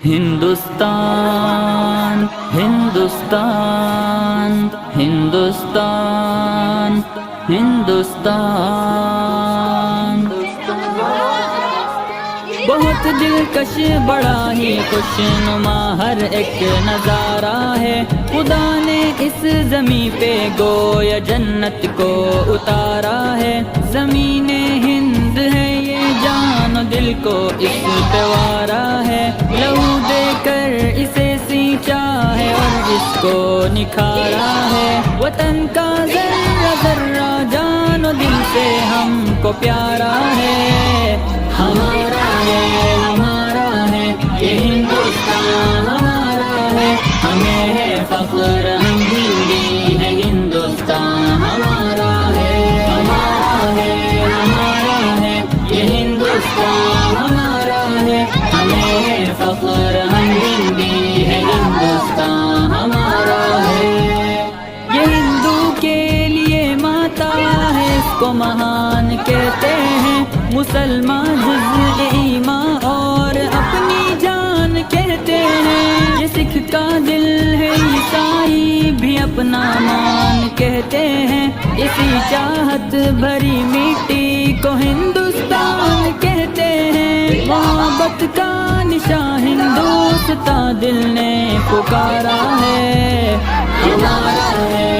ہندوستان ہندوستان ہندوستان ہندوستان بہت دلکش بڑا ہی خوش نما ہر ایک نظارہ ہے، خدا نے اس زمین پہ گویا جنت کو اتارا ہے، زمین ہند ہے یہ جان و دل کو اس پہ وارا ہے، لہو دے کر اسے سینچا ہے اور اس کو نکھارا ہے، وطن کا ذرہ ذرہ جان و دل سے ہم کو پیارا ہے، ہمارا ہے یہ ہندوستان ہمارا ہے، ہمیں ہے فخر ہم ہندی ہے، ہندوستان ہمارا ہے یہ ہندوستان ہمارا ہے، ہمیں ہے فخر ہم ہندی ہے، ہندوستان ہمارا ہے، یہ ہندو کے لیے ماتا ہے، اس کو مہان کہتے ہیں، مسلمان جز ایمان اور اپنی جان کہتے ہیں، یہ سکھ کا دل ہے عیسائی بھی اپنا مان کہتے ہیں، اسی چاہت بھری مٹی کو ہندوستان کہتے ہیں، محبت کا نشان ہندوستان دل نے پکارا ہے، ہمارا ہے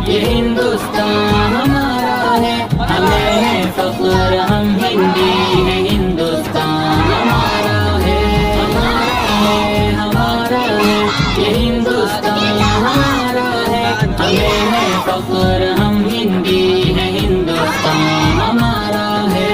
یہ ہندوستان ہمارا ہے، ہمیں ہے فخر ہم ہندی ہے، ہندوستان ہمارا ہے یہ ہندوستان ہمارا ہے، ہمیں ہے فخر ہم ہندی ہے، ہندوستان ہمارا ہے،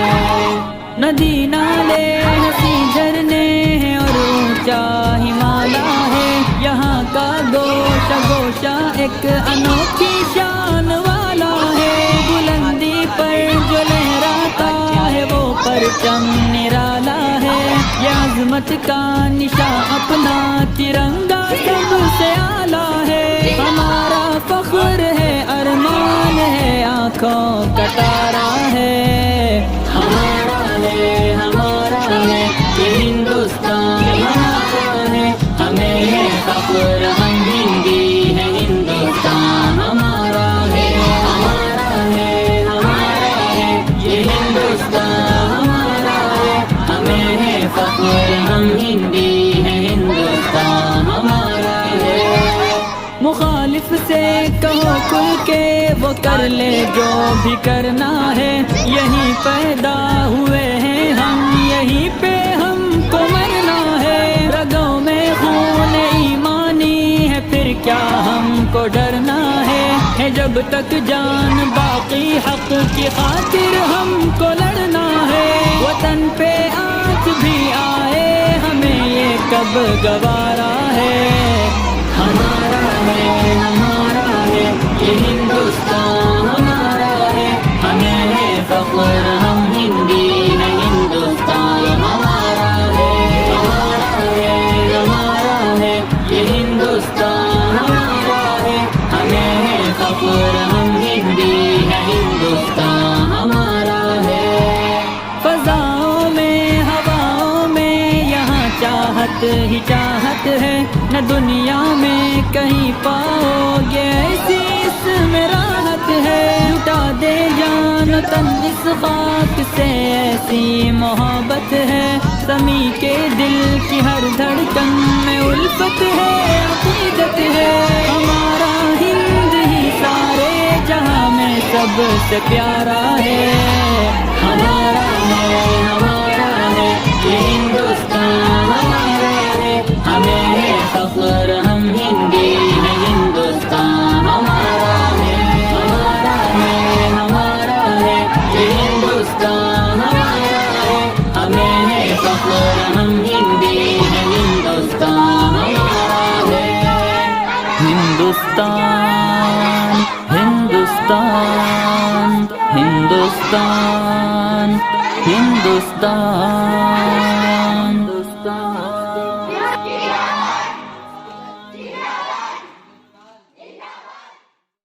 ندی نالے ہنسی جھرنے ہیں اور اونچا ہمالیہ ہے، یہاں کا گوشہ گوشہ ایک انوکھی شان والا ہے، بلندی پر جو لہراتا ہے وہ پرچم نرالا ہے، یہ عظمت کا نشان اپنا ترنگا سب سے اعلیٰ ہے، ہمارا فخر ہے ارمان ہے آنکھوں کا تارا ہے، ہمارا ہے یہ ہندوستان ہمارا ہے، ہمیں ہے فخر ہم ہندی ہے، ہندوستان ہمارا ہے یہ ہندوستان ہمارا ہے، ہمیں ہے فخر ہم ہندی ہے، ہندوستان ہمارا ہے، مخالف سے کہو کھل کے وہ کر لے جو بھی کرنا ہے، یہیں پیدا ہوئے ہیں ہم، یہیں پہ ہم کو مرنا ہے، رگوں میں خون ایمانی ہے پھر کیا ہم کو ڈرنا ہے جب تک جان باقی حق کی خاطر ہم کو لڑنا ہے، وطن پہ آنچ بھی آئے ہمیں یہ کب گوارا ہے، ہمارا ہے یہ ہندوستان ہمارا ہے، ہمیں ہے فخر ہم ہندی ہے، ہندوستان ہمارا ہے یہ ہندوستان ہمارا ہے، ہمیں ہے فخر ہم ہندی ہے، ہندوستان ہمارا ہے، فضاؤں میں ہواؤں میں یہاں چاہت ہی چاہت ہے، نہ دنیا میں کہیں پاؤ گے ایسی اس میں راحت ہے، لٹا دے جان تن اس خاک سے ایسی محبت ہے، سمی کے دل کی ہر دھڑکن میں الفت ہے، عقیدت ہے، ہمارا ہند ہی سارے جہاں میں سب سے پیارا ہے، ہمارا ہے یہ ہندوستان ہمارا ہے، ہمیں ہے فخر ہم ہندی ہے، ہندوستان ہمارا ہے یہ ہندوستان ہمارا ہے، ہمیں ہے فخر ہم ہندی ہے، ہندوستان ہمارا ہے، ہندوستان ہندوستان ہندوستان ہندوستان